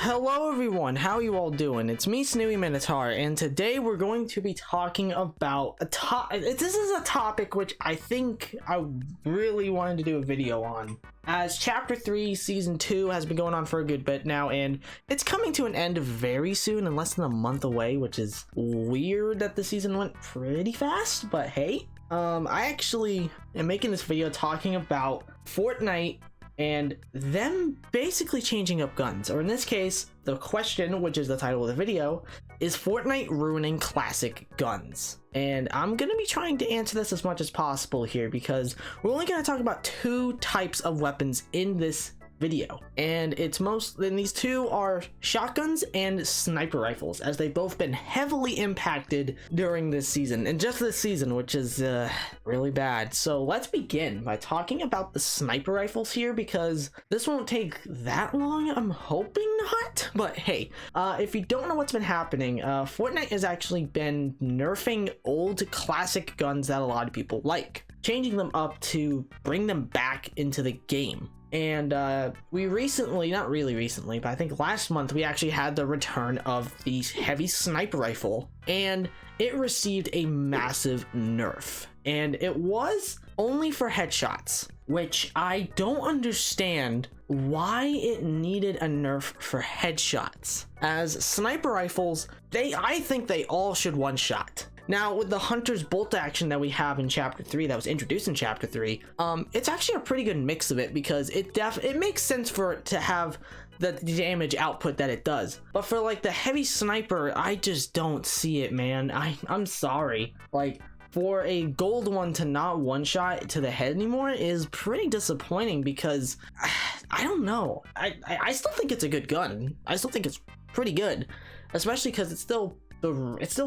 Hello everyone, how are you all doing? It's me, Snowy Minotaur, and today we're going to be talking about this is a topic which I think I really wanted to do a video on, as Chapter 3 Season 2 has been going on for a good bit now, and it's coming to an end very soon, in less than a month away, which is weird that the season went pretty fast, but hey. I actually am making this video talking about Fortnite and them basically changing up guns, or in this case, the question, which is the title of the video, is Fortnite ruining classic guns. And I'm gonna be trying to answer this as much as possible here because we're only gonna talk about two types of weapons in this video, and these two are shotguns and sniper rifles, as they've both been heavily impacted during this season, and just this season, which is really bad. So let's begin by talking about the sniper rifles here, because this won't take that long. I'm hoping not, but hey, if you don't know what's been happening, Fortnite has actually been nerfing old classic guns that a lot of people like, changing them up to bring them back into the game. And we recently, not really recently, but I think last month, we actually had the return of the heavy sniper rifle, and it received a massive nerf, and it was only for headshots, which I don't understand why it needed a nerf for headshots, as sniper rifles, I think they all should one shot. Now, with the Hunter's bolt action that we have in Chapter 3, that was introduced in Chapter 3, it's actually a pretty good mix of it, because it makes sense for it to have the damage output that it does. But for like the heavy sniper, I just don't see it, man. I'm sorry. Like, for a gold one to not one shot to the head anymore is pretty disappointing, because I don't know. I still think it's a good gun. I still think it's pretty good, especially because it's still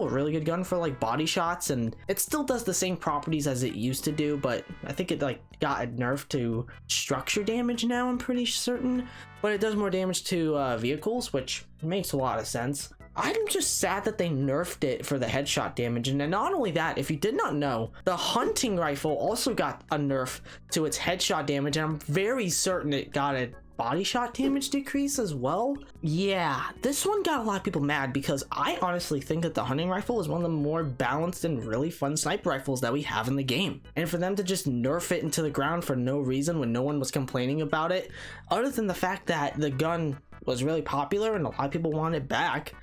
a really good gun for like body shots, and it still does the same properties as it used to do, but I think it like got a nerf to structure damage now, I'm pretty certain, but it does more damage to vehicles, which makes a lot of sense. I'm just sad that they nerfed it for the headshot damage. And then not only that, if you did not know, the hunting rifle also got a nerf to its headshot damage, and I'm very certain it got a body shot damage decrease as well. Yeah, this one got a lot of people mad, because I honestly think that the hunting rifle is one of the more balanced and really fun sniper rifles that we have in the game, and for them to just nerf it into the ground for no reason when no one was complaining about it, other than the fact that the gun was really popular and a lot of people want it back,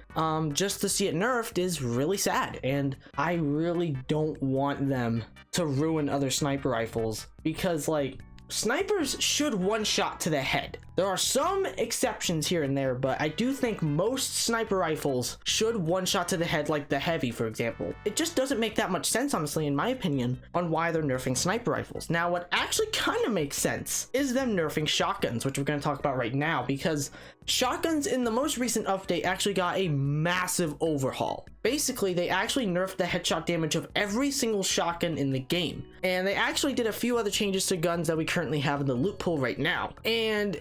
just to see it nerfed is really sad. And I really don't want them to ruin other sniper rifles, because like, snipers should one shot to the head. There are some exceptions here and there, but I do think most sniper rifles should one shot to the head, like the heavy, for example. It just doesn't make that much sense, honestly, in my opinion, on why they're nerfing sniper rifles. Now, what actually kind of makes sense is them nerfing shotguns, which we're going to talk about right now, because shotguns in the most recent update actually got a massive overhaul. Basically, they actually nerfed the headshot damage of every single shotgun in the game, and they actually did a few other changes to guns that we currently have in the loot pool right now. And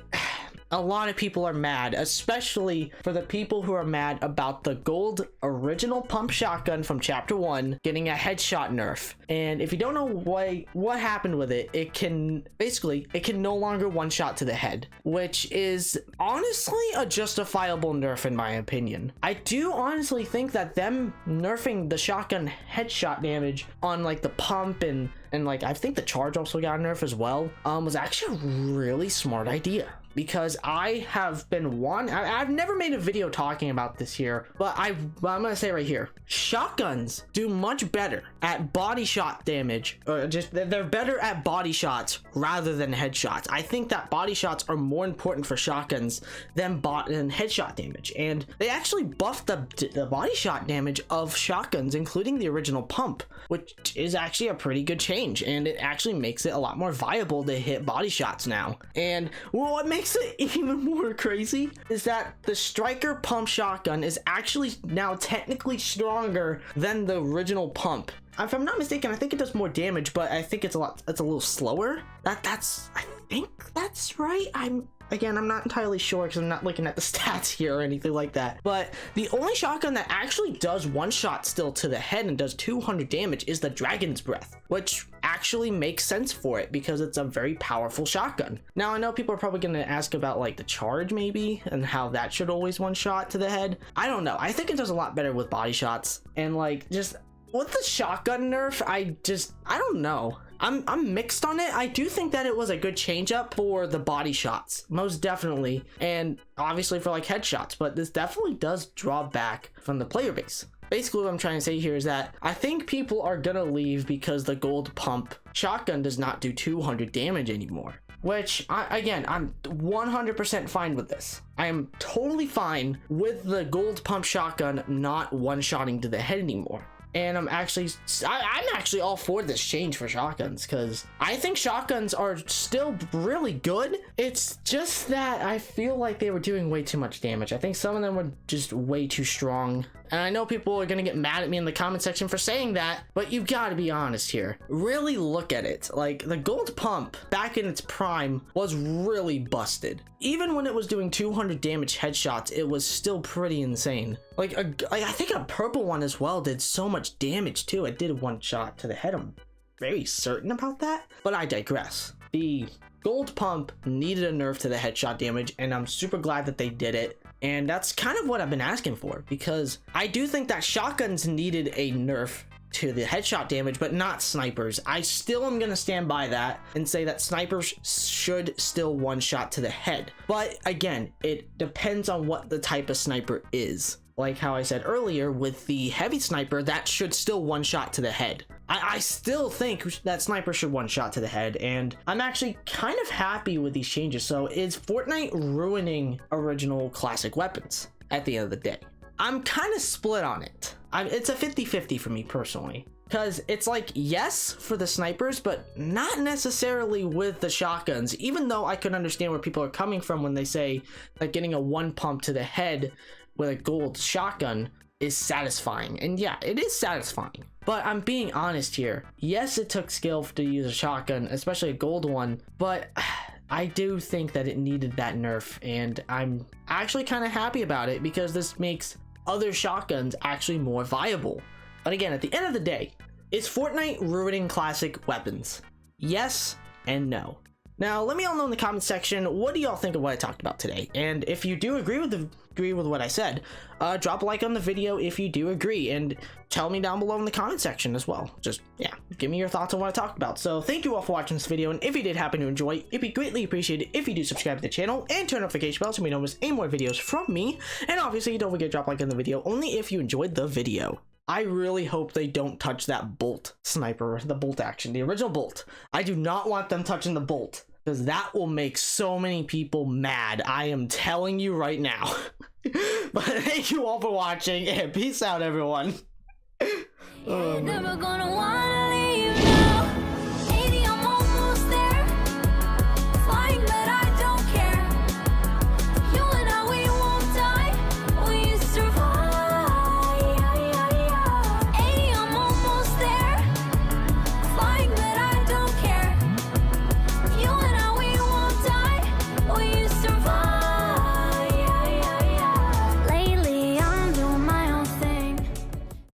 a lot of people are mad, especially for the people who are mad about the gold original pump shotgun from Chapter 1 getting a headshot nerf. And if you don't know what happened with it, it can no longer one shot to the head, which is honestly a justifiable nerf in my opinion. I do honestly think that them nerfing the shotgun headshot damage on like the pump and like I think the charge also got a nerf as well, was actually a really smart idea. Because I've never made a video talking about this here, but I'm gonna say right here, shotguns do much better at body shot damage, or just they're better at body shots rather than headshots. I think that body shots are more important for shotguns than headshot damage, and they actually buffed the body shot damage of shotguns, including the original pump, which is actually a pretty good change, and it actually makes it a lot more viable to hit body shots now. And what makes it even more crazy is that the striker pump shotgun is actually now technically stronger than the original pump. If I'm not mistaken, I think it does more damage, but I think it's a little slower. I think that's right. Again, I'm not entirely sure because I'm not looking at the stats here or anything like that. But the only shotgun that actually does one shot still to the head and does 200 damage is the Dragon's Breath, which actually makes sense for it because it's a very powerful shotgun. Now, I know people are probably going to ask about like the charge maybe and how that should always one shot to the head. I don't know. I think it does a lot better with body shots, and like just with the shotgun nerf, I don't know. I'm mixed on it. I do think that it was a good change up for the body shots, most definitely, and obviously for like headshots, but this definitely does draw back from the player base. Basically what I'm trying to say here is that I think people are gonna leave because the gold pump shotgun does not do 200 damage anymore, which I'm 100% fine with this. I am totally fine with the gold pump shotgun not one-shotting to the head anymore. And I'm actually all for this change for shotguns because I think shotguns are still really good. It's just that I feel like they were doing way too much damage. I think some of them were just way too strong. And I know people are gonna get mad at me in the comment section for saying that, but you've got to be honest here. Really look at it. Like, the gold pump back in its prime was really busted. Even when it was doing 200 damage headshots, it was still pretty insane. Like I think a purple one as well did so much damage too. It did one shot to the head. I'm very certain about that, but I digress. The gold pump needed a nerf to the headshot damage, and I'm super glad that they did it. And that's kind of what I've been asking for, because I do think that shotguns needed a nerf to the headshot damage, but not snipers. I still am gonna stand by that and say that snipers should still one shot to the head. But again, it depends on what the type of sniper is. Like how I said earlier, with the heavy sniper, that should still one shot to the head. I still think that sniper should one shot to the head, and I'm actually kind of happy with these changes. So is Fortnite ruining original classic weapons at the end of the day? I'm kind of split on it. It's a 50-50 for me personally, because it's like, yes, for the snipers, but not necessarily with the shotguns, even though I can understand where people are coming from when they say that getting a one pump to the head with a gold shotgun is satisfying. And yeah, it is satisfying, but I'm being honest here. Yes, it took skill to use a shotgun, especially a gold one, but I do think that it needed that nerf, and I'm actually kind of happy about it because this makes other shotguns actually more viable. But again, at the end of the day, is Fortnite ruining classic weapons? Yes and no. Now, let me all know in the comment section, what do y'all think of what I talked about today? And if you do agree with what I said, drop a like on the video if you do agree, and tell me down below in the comment section as well. Just, yeah, give me your thoughts on what I talked about. So thank you all for watching this video, and if you did happen to enjoy, it'd be greatly appreciated if you do subscribe to the channel and turn notification bell so you don't miss any more videos from me. And obviously, don't forget to drop a like on the video only if you enjoyed the video. I really hope they don't touch that bolt sniper, the bolt action, the original bolt. I do not want them touching the bolt, because that will make so many people mad. I am telling you right now. But thank you all for watching, and peace out, everyone. Never gonna want